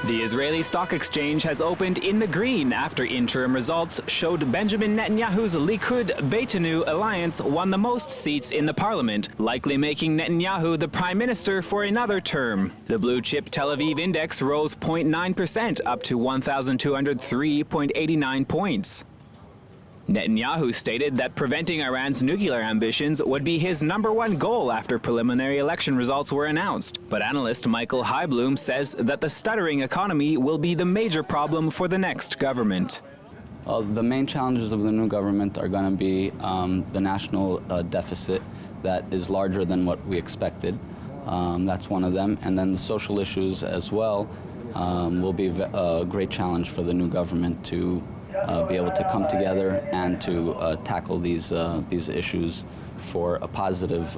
The Israeli stock exchange has opened in the green after interim results showed Benjamin Netanyahu's Likud-Beiteinu alliance won the most seats in the parliament, likely making Netanyahu the Prime Minister for another term. The blue-chip Tel Aviv index rose 0.9% up to 1,203.89 points. Netanyahu stated that preventing Iran's nuclear ambitions would be his #1 goal after preliminary election results were announced. But analyst Michael Heiblum says that the stuttering economy will be the major problem for the next government. The main challenges of the new government are going to be the national deficit that is larger than what we expected. That's one of them. And then the social issues as well will be a great challenge for the new government to be able to come together and to tackle these issues for a positive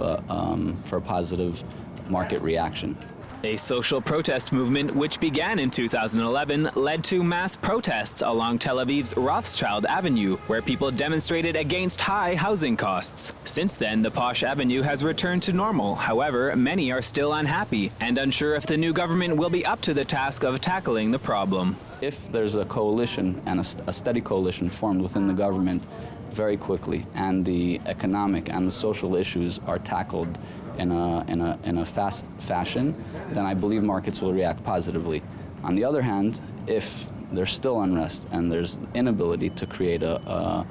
market reaction. A social protest movement which began in 2011 led to mass protests along Tel Aviv's Rothschild Avenue, where people demonstrated against high housing costs. Since then, the posh avenue has returned to normal. However, many are still unhappy and unsure if the new government will be up to the task of tackling the problem. If there's a coalition and a steady coalition formed within the government very quickly, and the economic and the social issues are tackled in a fast fashion, then I believe markets will react positively. On the other hand, if there's still unrest and there's inability to create a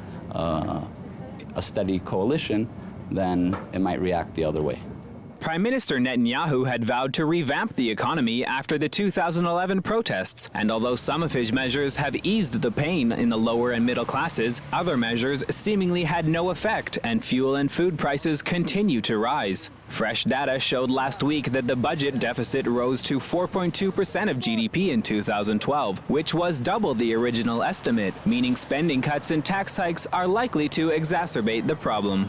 steady coalition, then it might react the other way. Prime Minister Netanyahu had vowed to revamp the economy after the 2011 protests, and although some of his measures have eased the pain in the lower and middle classes, other measures seemingly had no effect, and fuel and food prices continue to rise. Fresh data showed last week that the budget deficit rose to 4.2% of GDP in 2012, which was double the original estimate, meaning spending cuts and tax hikes are likely to exacerbate the problem.